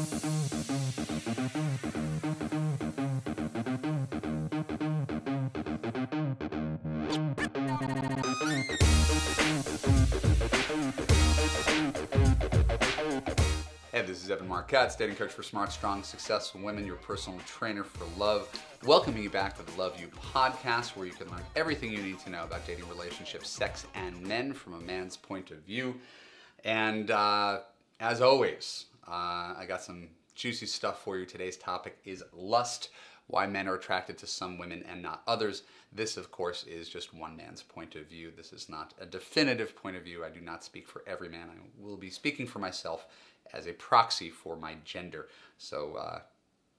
Hey, this is Marc, Katz, dating coach for smart, strong, successful women, your personal trainer for love. Welcoming you back to the Love You podcast, where you can learn everything you need to know about dating, relationships, sex, and men from a man's point of view. And as always, I got some juicy stuff for you. Today's topic is lust, why men are attracted to some women and not others. This, of course, is just one man's point of view. This is not a definitive point of view. I do not speak for every man. I will be speaking for myself as a proxy for my gender. So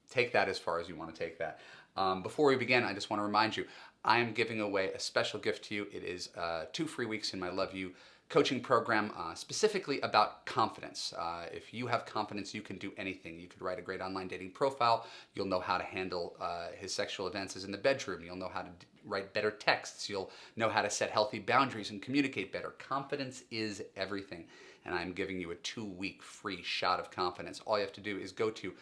take that as far as you want to take that. Before we begin, I just want to remind you, I am giving away a special gift to you. It is 2 free weeks in my Love You coaching program, specifically about confidence. If you have confidence, you can do anything. You could write a great online dating profile. You'll know how to handle his sexual advances in the bedroom. You'll know how to write better texts. You'll know how to set healthy boundaries and communicate better. Confidence is everything. And I'm giving you a 2-week free shot of confidence. All you have to do is go to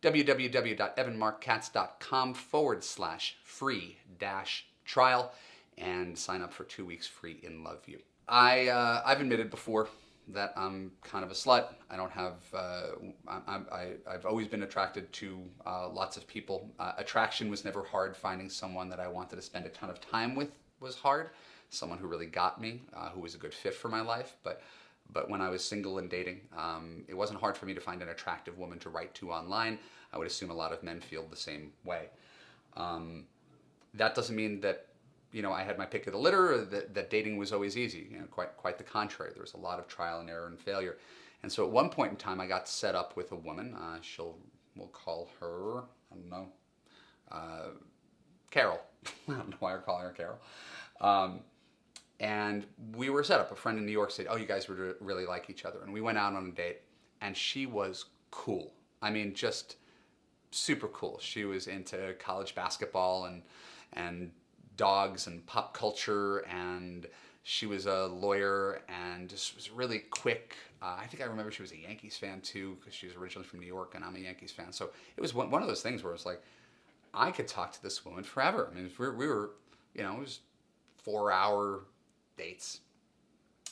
www.evanmarckatz.com/free-trial and sign up for 2 weeks free in Love You. I've admitted before that I'm kind of a slut. I don't have, I've always been attracted to lots of people. Attraction was never hard. Finding someone that I wanted to spend a ton of time with was hard. Someone who really got me, who was a good fit for my life. But when I was single and dating, it wasn't hard for me to find an attractive woman to write to online. I would assume a lot of men feel the same way. That doesn't mean that I had my pick of the litter, or that dating was always easy. Quite the contrary. There was a lot of trial and error and failure. And so at one point in time, I got set up with a woman. We'll call her, I don't know, Carol. I don't know why we're calling her Carol. And we were set up. A friend in New York said, "Oh, you guys would really like each other." And we went out on a date, and she was cool. I mean, just super cool. She was into college basketball and dogs and pop culture, and she was a lawyer and just was really quick. I think I remember she was a Yankees fan too, because she was originally from New York and I'm a Yankees fan. So it was one of those things where it's like, I could talk to this woman forever. I mean, we were it was 4-hour dates,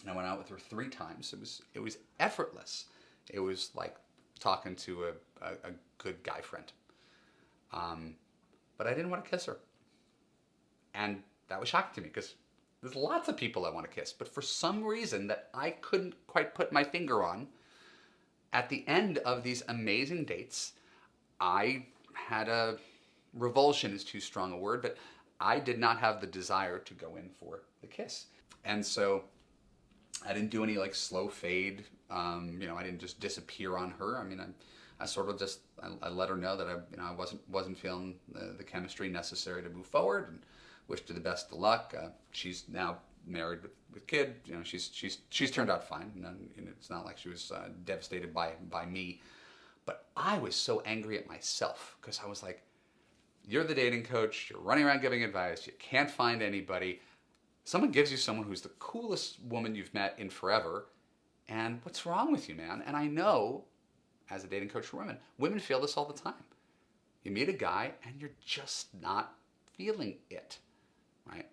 and I went out with her 3 times. It was effortless. It was like talking to a good guy friend. But I didn't want to kiss her. And that was shocking to me, because there's lots of people I want to kiss, but for some reason that I couldn't quite put my finger on, at the end of these amazing dates, I had a revulsion is too strong a word, but I did not have the desire to go in for the kiss. And so I didn't do any like slow fade. I didn't just disappear on her. I mean, I sort of just, I let her know that I wasn't feeling the chemistry necessary to move forward, and wished her the best of luck. She's now married with kid. She's turned out fine. And it's not like she was devastated by me. But I was so angry at myself, because I was like, you're the dating coach. You're running around giving advice. You can't find anybody. Someone gives you someone who's the coolest woman you've met in forever. And what's wrong with you, man? And I know, as a dating coach for women feel this all the time. You meet a guy and you're just not feeling it, right?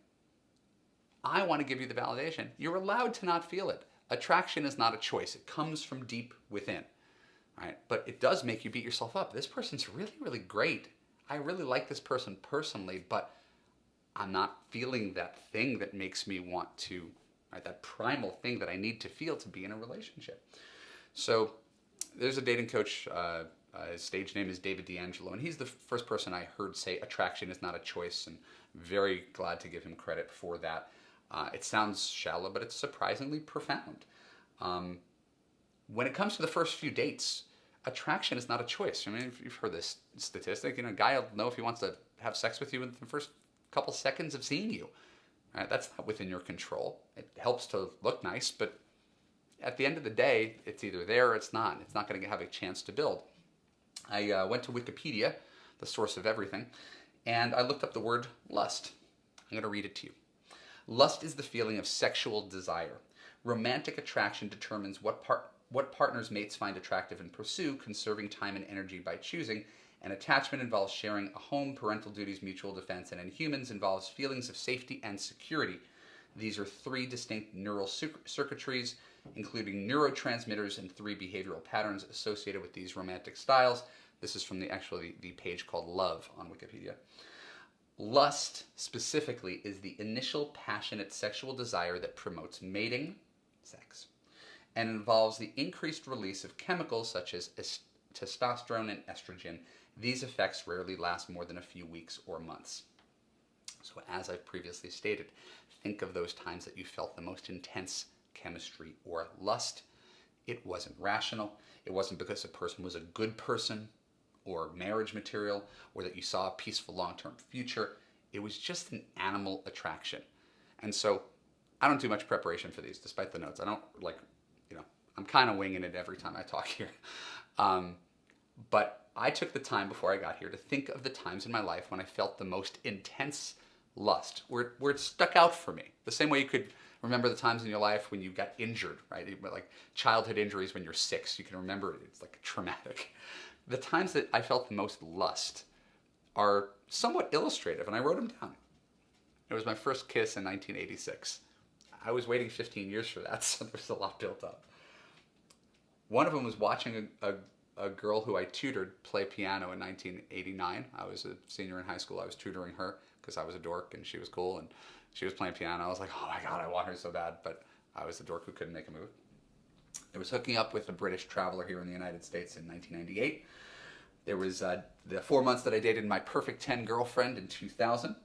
I want to give you the validation. You're allowed to not feel it. Attraction is not a choice. It comes from deep within, right? But it does make you beat yourself up. This person's really, really great. I really like this person personally, but I'm not feeling that thing that makes me want to, right? That primal thing that I need to feel to be in a relationship. So there's a dating coach, his stage name is David D'Angelo, and he's the first person I heard say attraction is not a choice, and very glad to give him credit for that. It sounds shallow, but it's surprisingly profound. When it comes to the first few dates, attraction is not a choice. I mean, you've heard this statistic. A guy will know if he wants to have sex with you in the first couple seconds of seeing you. Right? That's not within your control. It helps to look nice, but at the end of the day, it's either there or it's not. It's not going to have a chance to build. I went to Wikipedia, the source of everything, and I looked up the word lust. I'm going to read it to you. Lust is the feeling of sexual desire. Romantic attraction determines what part what partners mates find attractive and pursue, conserving time and energy by choosing. And attachment involves sharing a home, parental duties, mutual defense, and in humans involves feelings of safety and security. These are 3 distinct neural circuitries, including neurotransmitters and 3 behavioral patterns associated with these romantic styles. This is from the page called Love on Wikipedia. Lust, specifically, is the initial passionate sexual desire that promotes mating, sex, and involves the increased release of chemicals such as testosterone and estrogen. These effects rarely last more than a few weeks or months. So as I've previously stated, think of those times that you felt the most intense chemistry or lust. It wasn't rational. It wasn't because a person was a good person or marriage material, or that you saw a peaceful long-term future. It was just an animal attraction. And so I don't do much preparation for these, despite the notes. I don't I'm kind of winging it every time I talk here. But I took the time before I got here to think of the times in my life when I felt the most intense lust, where it stuck out for me. The same way you could remember the times in your life when you got injured, right? Like childhood injuries when you're 6, you can remember it. It's like traumatic. The times that I felt the most lust are somewhat illustrative, and I wrote them down. It was my first kiss in 1986. I was waiting 15 years for that, so there's a lot built up. One of them was watching a girl who I tutored play piano in 1989. I was a senior in high school. I was tutoring her because I was a dork and she was cool, and she was playing piano. I was like, oh my God, I want her so bad, but I was the dork who couldn't make a move. I was hooking up with a British traveler here in the United States in 1998. There was the 4 months that I dated my perfect 10 girlfriend in 2000.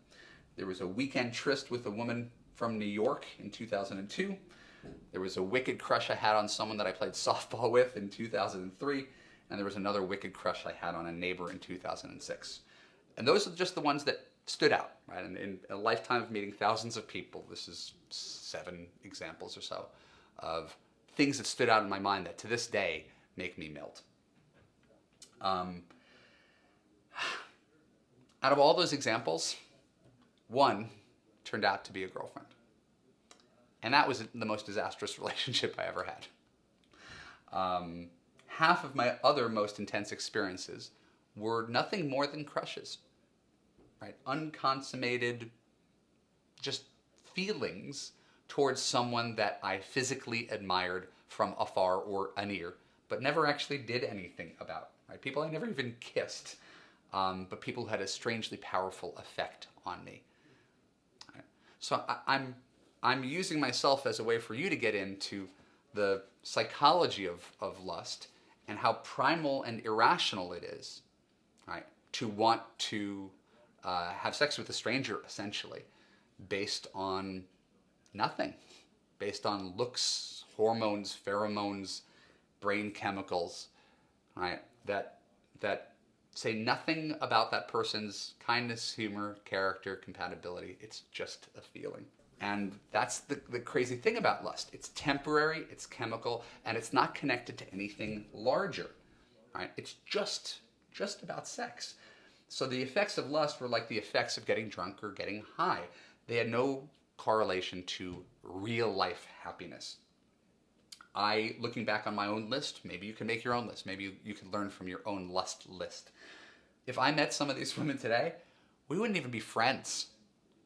There was a weekend tryst with a woman from New York in 2002. There was a wicked crush I had on someone that I played softball with in 2003. And there was another wicked crush I had on a neighbor in 2006. And those are just the ones that stood out, right? And in a lifetime of meeting thousands of people, this is 7 examples or so of things that stood out in my mind that to this day make me melt. Out of all those examples, one turned out to be a girlfriend. And that was the most disastrous relationship I ever had. Half of my other most intense experiences were nothing more than crushes, right? Unconsummated, just feelings towards someone that I physically admired from afar or anear, but never actually did anything about, right? People I never even kissed, but people who had a strangely powerful effect on me. Right? So I'm using myself as a way for you to get into the psychology of lust and how primal and irrational it is, right, to want to have sex with a stranger, essentially, based on nothing, based on looks, hormones, pheromones, brain chemicals, right, that say nothing about that person's kindness, humor, character, compatibility. It's just a feeling. And that's the crazy thing about lust. It's temporary, it's chemical, and it's not connected to anything larger, right? It's just about sex. So the effects of lust were like the effects of getting drunk or getting high. They had no correlation to real life happiness. Looking back on my own list, maybe you can make your own list. Maybe you can learn from your own lust list. If I met some of these women today, we wouldn't even be friends,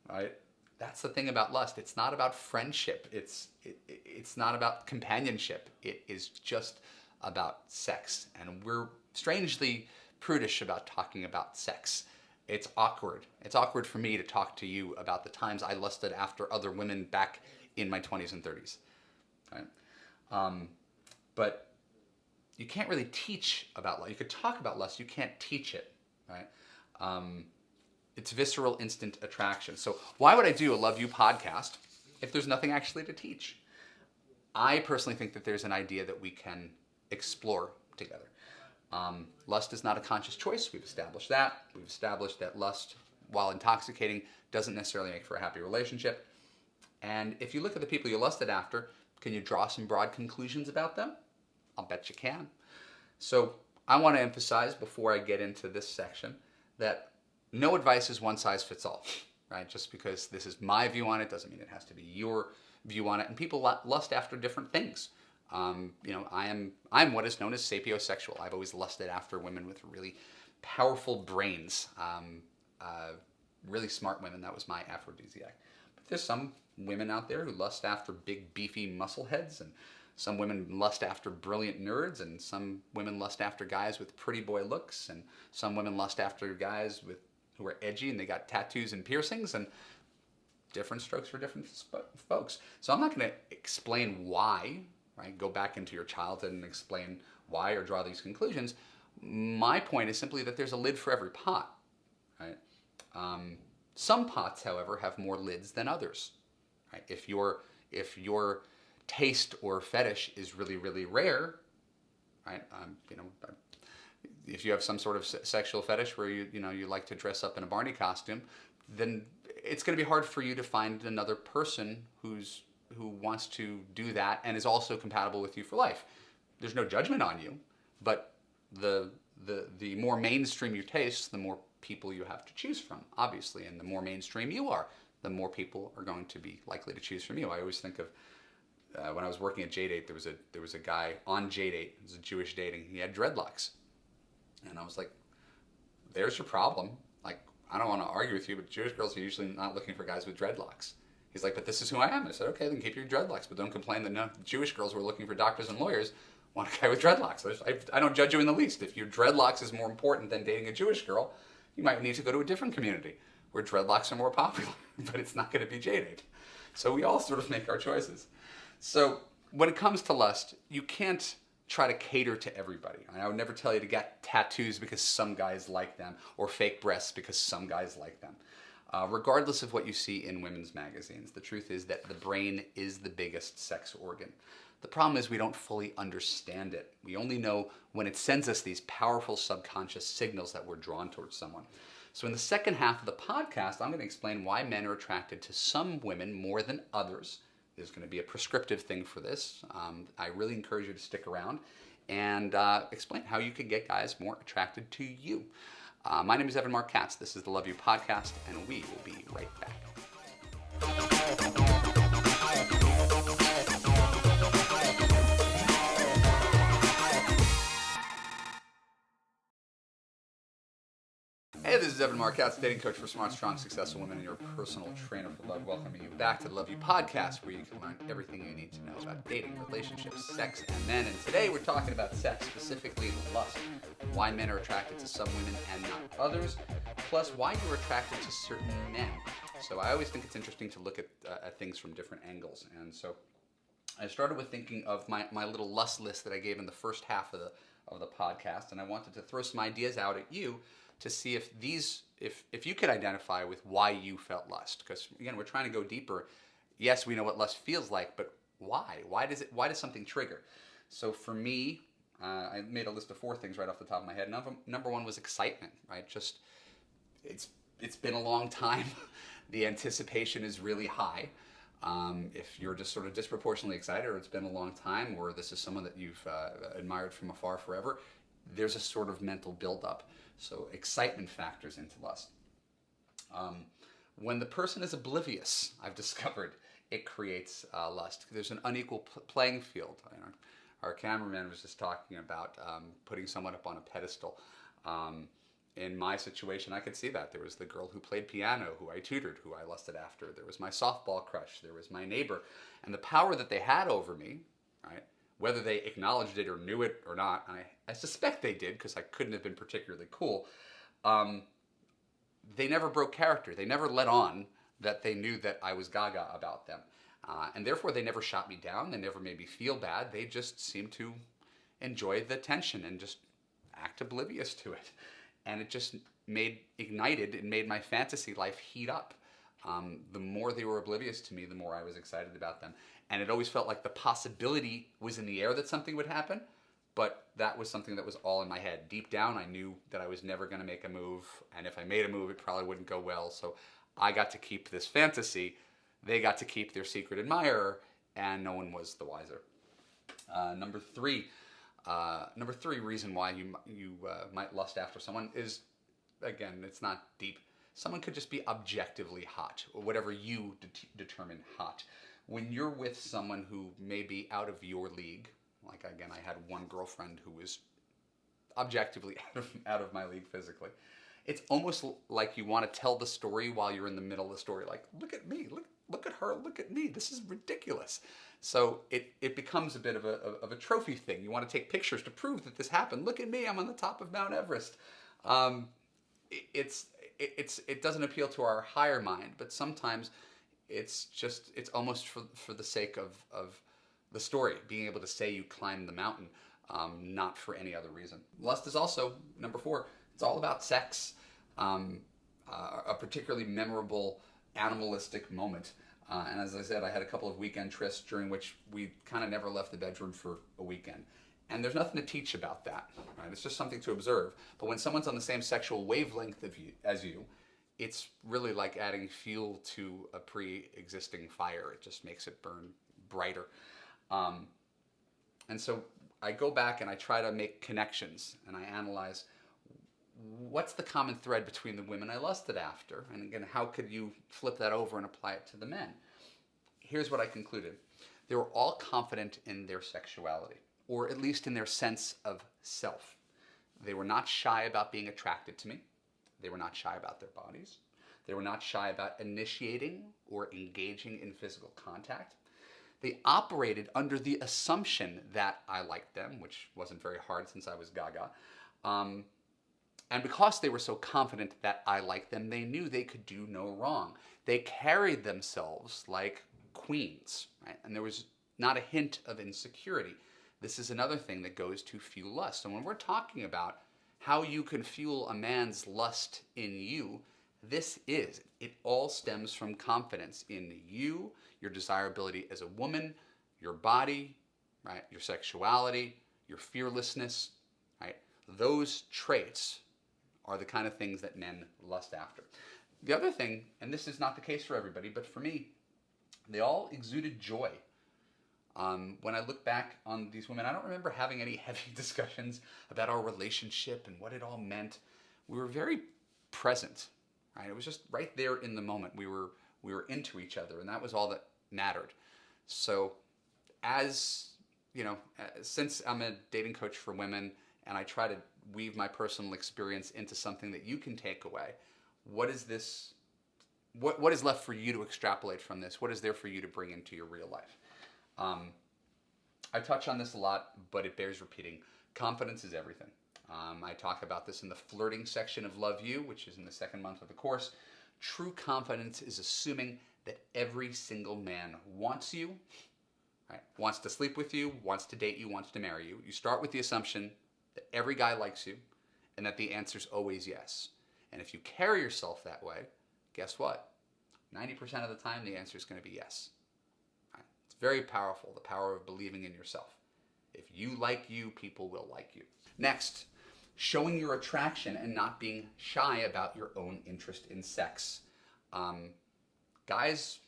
right? That's the thing about lust. It's not about friendship. It's not about companionship. It is just about sex. And we're strangely prudish about talking about sex. It's awkward. It's awkward for me to talk to you about the times I lusted after other women back in my 20s and 30s. Right? But you can't really teach about lust. You could talk about lust. You can't teach it. Right? It's visceral, instant attraction. So why would I do a Love You podcast if there's nothing actually to teach? I personally think that there's an idea that we can explore together. Lust is not a conscious choice. We've established that. We've established that lust, while intoxicating, doesn't necessarily make for a happy relationship. And if you look at the people you lusted after, can you draw some broad conclusions about them? I'll bet you can. So I want to emphasize before I get into this section that no advice is one size fits all, right? Just because this is my view on it doesn't mean it has to be your view on it. And people lust after different things. I'm what is known as sapiosexual. I've always lusted after women with really powerful brains, really smart women. That was my aphrodisiac. But there's some women out there who lust after big, beefy muscle heads, and some women lust after brilliant nerds, and some women lust after guys with pretty boy looks, and some women lust after guys who are edgy and they got tattoos and piercings, and different strokes for different folks. So I'm not going to explain why, right? Go back into your childhood and explain why or draw these conclusions. My point is simply that there's a lid for every pot, right? Some pots, however, have more lids than others, right? If your taste or fetish is really, really rare, right? If you have some sort of sexual fetish where you like to dress up in a Barney costume, then it's going to be hard for you to find another person who wants to do that and is also compatible with you for life. There's no judgment on you, but the more mainstream you taste, the more people you have to choose from, obviously, and the more mainstream you are, the more people are going to be likely to choose from you. I always think of when I was working at JDate, there was a guy on JDate. It was a Jewish dating. He had dreadlocks, and I was like, "There's your problem. Like, I don't want to argue with you, but Jewish girls are usually not looking for guys with dreadlocks." He's like, "But this is who I am." I said, "Okay, then keep your dreadlocks, but don't complain that no Jewish girls who are looking for doctors and lawyers want a guy with dreadlocks." I don't judge you in the least. If your dreadlocks is more important than dating a Jewish girl, you might need to go to a different community where dreadlocks are more popular, but it's not going to be JDate. So we all sort of make our choices. So when it comes to lust, you can't try to cater to everybody. I would never tell you to get tattoos because some guys like them, or fake breasts because some guys like them. Regardless of what you see in women's magazines, the truth is that the brain is the biggest sex organ. The problem is we don't fully understand it. We only know when it sends us these powerful subconscious signals that we're drawn towards someone. So in the second half of the podcast, I'm going to explain why men are attracted to some women more than others. There's going to be a prescriptive thing for this. I really encourage you to stick around and explain how you can get guys more attracted to you. My name is Marc Katz. This is the Love You Podcast, and we will be right back. Hey, this is Marc Katz, dating coach for smart, strong, successful women and your personal trainer for love, welcoming you back to the Love You Podcast, where you can learn everything you need to know about dating, relationships, sex, and men. And today we're talking about sex, specifically lust, why men are attracted to some women and not others, plus why you're attracted to certain men. So I always think it's interesting to look at things from different angles. And so I started with thinking of my little lust list that I gave in the first half of the podcast, and I wanted to throw some ideas out at you to see if you could identify with why you felt lust. Because again, we're trying to go deeper. Yes, we know what lust feels like, but why? Why does something trigger? So for me, I made a list of 4 things right off the top of my head. Number 1 was excitement, right? Just it's been a long time. The anticipation is really high. If you're just sort of disproportionately excited, or it's been a long time, or this is someone that you've admired from afar forever, there's a sort of mental buildup. So excitement factors into lust. When the person is oblivious, I've discovered, it creates lust. There's an unequal playing field. Our cameraman was just talking about putting someone up on a pedestal. In my situation, I could see that. There was the girl who played piano, who I tutored, who I lusted after. There was my softball crush. There was my neighbor. And the power that they had over me, right? Whether they acknowledged it or knew it or not, and I suspect they did because I couldn't have been particularly cool, they never broke character. They never let on that they knew that I was gaga about them. And therefore, they never shot me down. They never made me feel bad. They just seemed to enjoy the tension and just act oblivious to it. And it just made my fantasy life heat up. The more they were oblivious to me, the more I was excited about them. And it always felt like the possibility was in the air that something would happen, but that was something that was all in my head. Deep down, I knew that I was never going to make a move, and if I made a move, it probably wouldn't go well. So I got to keep this fantasy. They got to keep their secret admirer, and no one was the wiser. Number three reason why you might lust after someone is, again, it's not deep. Someone could just be objectively hot, or whatever you determine hot. When you're with someone who may be out of your league, Like, again, I had one girlfriend who was objectively out of my league physically. It's almost like you want to tell the story while you're in the middle of the story. Like, look at me, look at her, look at me. This is ridiculous. So it becomes a bit of a trophy thing. You want to take pictures to prove that this happened. Look at me, I'm on the top of Mount Everest. It doesn't appeal to our higher mind, but sometimes it's almost for the sake of the story, being able to say you climbed the mountain, not for any other reason. Lust is also, number 4, it's all about sex, a particularly memorable animalistic moment. And as I said, I had a couple of weekend trysts during which we kind of never left the bedroom for a weekend. And there's nothing to teach about that, right? It's just something to observe. But when someone's on the same sexual wavelength as you, it's really like adding fuel to a pre-existing fire. It just makes it burn brighter. And so I go back and I try to make connections, and I analyze what's the common thread between the women I lusted after, and again, how could you flip that over and apply it to the men? Here's what I concluded. They were all confident in their sexuality, or at least in their sense of self. They were not shy about being attracted to me. They were not shy about their bodies. They were not shy about initiating or engaging in physical contact. They operated under the assumption that I liked them, which wasn't very hard since I was gaga. And because they were so confident that I liked them, they knew they could do no wrong. They carried themselves like queens, right? And there was not a hint of insecurity. This is another thing that goes to fuel lust. And when we're talking about how you can fuel a man's lust in you, it all stems from confidence in you, your desirability as a woman, your body, right? Your sexuality, your fearlessness, right? Those traits are the kind of things that men lust after. The other thing, and this is not the case for everybody, but for me, they all exuded joy. When I look back on these women, I don't remember having any heavy discussions about our relationship and what it all meant. We were very present, right? It was just right there in the moment. We were into each other, and that was all that mattered. So, as you know, since I'm a dating coach for women, and I try to weave my personal experience into something that you can take away, what is this? What is left for you to extrapolate from this? What is there for you to bring into your real life? I touch on this a lot, but it bears repeating. Confidence is everything. I talk about this in the flirting section of Love You, which is in the second month of the course. True confidence is assuming that every single man wants you, right? Wants to sleep with you, wants to date you, wants to marry you. You start with the assumption that every guy likes you and that the answer's always yes. And if you carry yourself that way, guess what? 90% of the time, the answer is going to be yes. Right? It's very powerful, the power of believing in yourself. If you like you, people will like you. Next, showing your attraction and not being shy about your own interest in sex. Guys,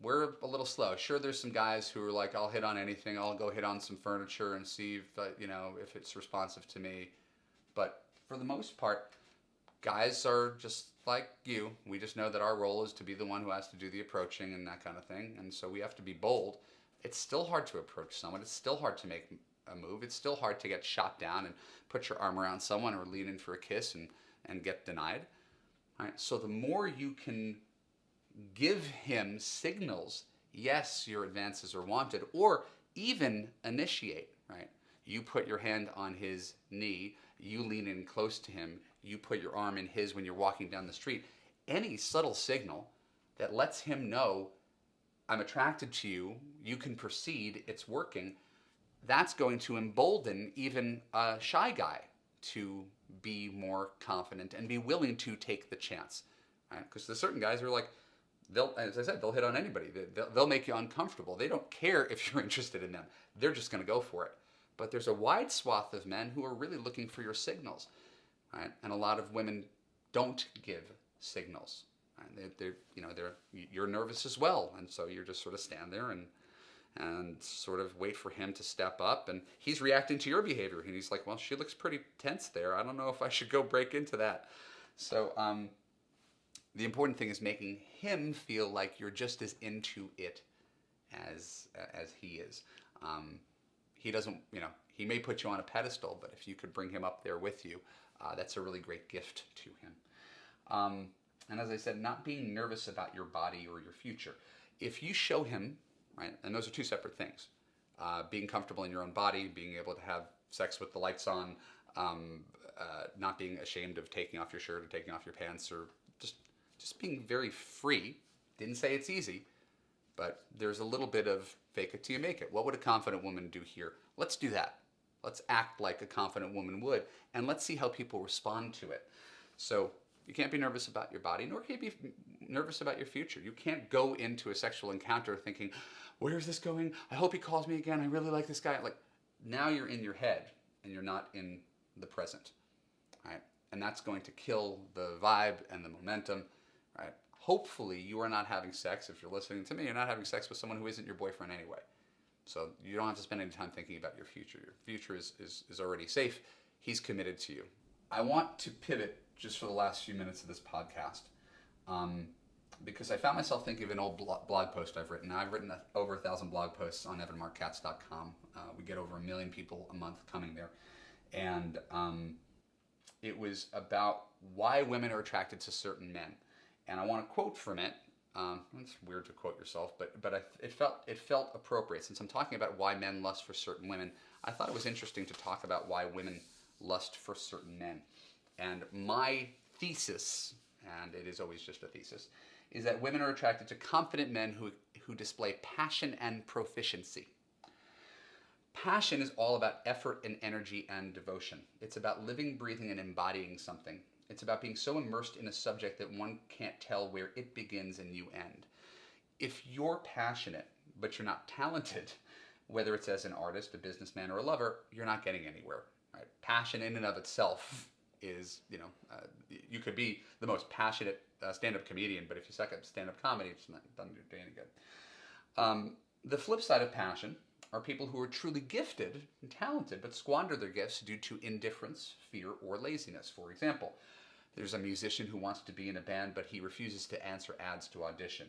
we're a little slow. Sure, there's some guys who are like, I'll hit on anything. I'll go hit on some furniture and see if it's responsive to me. But for the most part, guys are just like you. We just know that our role is to be the one who has to do the approaching and that kind of thing. And so we have to be bold. It's still hard to approach someone. It's still hard to make a move. It's still hard to get shot down and put your arm around someone or lean in for a kiss and get denied. All right? So the more you can give him signals, yes, your advances are wanted, or even initiate, right? You put your hand on his knee, you lean in close to him, you put your arm in his when you're walking down the street. Any subtle signal that lets him know, I'm attracted to you, you can proceed, it's working, that's going to embolden even a shy guy to be more confident and be willing to take the chance. Right? Because there's certain guys who are like, as I said, they'll hit on anybody. They'll make you uncomfortable. They don't care if you're interested in them. They're just going to go for it. But there's a wide swath of men who are really looking for your signals. Right? And a lot of women don't give signals. Right? You're nervous as well, and so you're just sort of stand there and sort of wait for him to step up, and he's reacting to your behavior, and he's like, well, she looks pretty tense there. I don't know if I should go break into that. So the important thing is making him feel like you're just as into it as he is. he doesn't, he may put you on a pedestal, but if you could bring him up there with you, that's a really great gift to him. And as I said, not being nervous about your body or your future. If you show him, right, and those are two separate things, being comfortable in your own body, being able to have sex with the lights on, not being ashamed of taking off your shirt or taking off your pants, or just being very free. Didn't say it's easy, but there's a little bit of fake it till you make it. What would a confident woman do here? Let's do that. Let's act like a confident woman would, and let's see how people respond to it. So you can't be nervous about your body, nor can you be nervous about your future. You can't go into a sexual encounter thinking, where's this going? I hope he calls me again. I really like this guy. Like, now you're in your head and you're not in the present, right? And that's going to kill the vibe and the momentum, right? Hopefully you are not having sex. If you're listening to me, you're not having sex with someone who isn't your boyfriend anyway. So you don't have to spend any time thinking about your future. Your future is already safe. He's committed to you. I want to pivot just for the last few minutes of this podcast, because I found myself thinking of an old blog post I've written. Now, I've written over 1,000 blog posts on evanmarckatz.com. We get over 1 million people a month coming there. And it was about why women are attracted to certain men. And I want to quote from it. It's weird to quote yourself, but it felt appropriate. Since I'm talking about why men lust for certain women, I thought it was interesting to talk about why women lust for certain men. And my thesis, and it is always just a thesis, is that women are attracted to confident men who display passion and proficiency. Passion is all about effort and energy and devotion. It's about living, breathing, and embodying something. It's about being so immersed in a subject that one can't tell where it begins and you end. If you're passionate, but you're not talented, whether it's as an artist, a businessman, or a lover, you're not getting anywhere. Right? Passion in and of itself is, you could be the most passionate stand-up comedian, but if you suck at stand-up comedy, it doesn't do any good. The flip side of passion are people who are truly gifted and talented, but squander their gifts due to indifference, fear, or laziness. For example, there's a musician who wants to be in a band, but he refuses to answer ads to audition.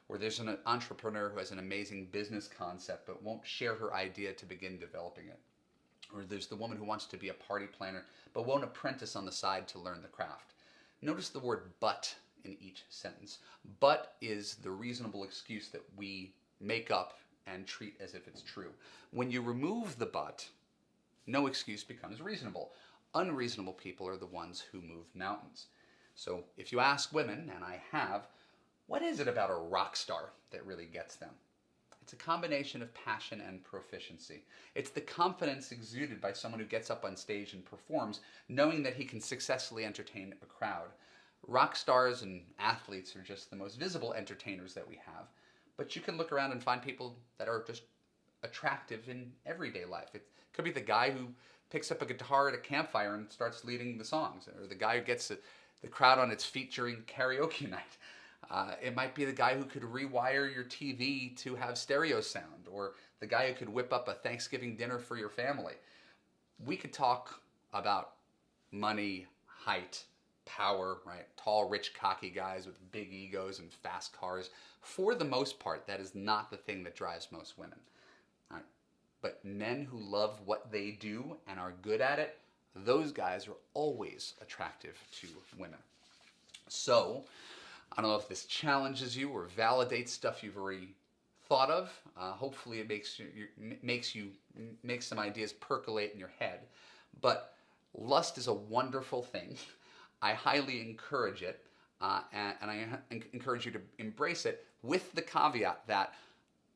Or there's an entrepreneur who has an amazing business concept, but won't share her idea to begin developing it. Or there's the woman who wants to be a party planner, but won't apprentice on the side to learn the craft. Notice the word but in each sentence. But is the reasonable excuse that we make up and treat as if it's true. When you remove the but, no excuse becomes reasonable. Unreasonable people are the ones who move mountains. So if you ask women, and I have, what is it about a rock star that really gets them? It's a combination of passion and proficiency. It's the confidence exuded by someone who gets up on stage and performs, knowing that he can successfully entertain a crowd. Rock stars and athletes are just the most visible entertainers that we have. But you can look around and find people that are just attractive in everyday life. It could be the guy who picks up a guitar at a campfire and starts leading the songs, or the guy who gets the crowd on its feet during karaoke night. It might be the guy who could rewire your TV to have stereo sound, or the guy who could whip up a Thanksgiving dinner for your family. We could talk about money, height, power, right? Tall, rich, cocky guys with big egos and fast cars. For the most part, that is not the thing that drives most women. Right? But men who love what they do and are good at it, those guys are always attractive to women. So, I don't know if this challenges you or validates stuff you've already thought of. Hopefully it makes some ideas percolate in your head. But lust is a wonderful thing. I highly encourage it, and I encourage you to embrace it with the caveat that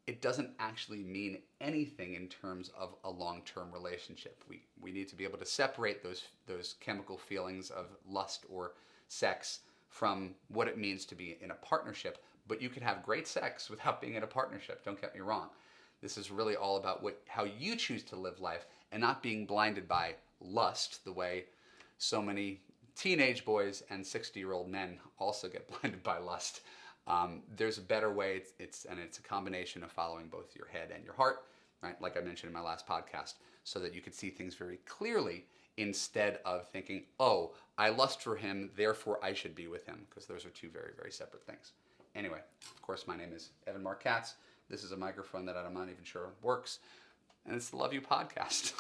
it doesn't actually mean anything in terms of a long-term relationship. We need to be able to separate those chemical feelings of lust or sex from what it means to be in a partnership. But you can have great sex without being in a partnership, don't get me wrong. This is really all about how you choose to live life and not being blinded by lust the way so many teenage boys and 60-year-old men also get blinded by lust. There's a better way. It's a combination of following both your head and your heart, right? Like I mentioned in my last podcast, so that you could see things very clearly instead of thinking, oh, I lust for him, therefore I should be with him, because those are two very, very separate things. Anyway, of course, my name is Evan Marc Katz. This is a microphone that I'm not even sure works. and it's the Love You podcast.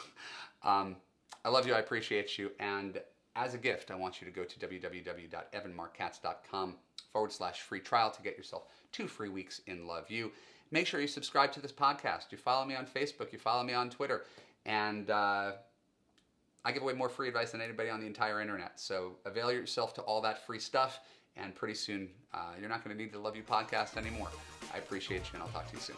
I love you. I appreciate you. And as a gift, I want you to go to www.evanmarckatz.com/free trial to get yourself 2 free weeks in Love You. Make sure you subscribe to this podcast. You follow me on Facebook. You follow me on Twitter. And I give away more free advice than anybody on the entire internet. So avail yourself to all that free stuff. And pretty soon, you're not going to need the Love You podcast anymore. I appreciate you, and I'll talk to you soon.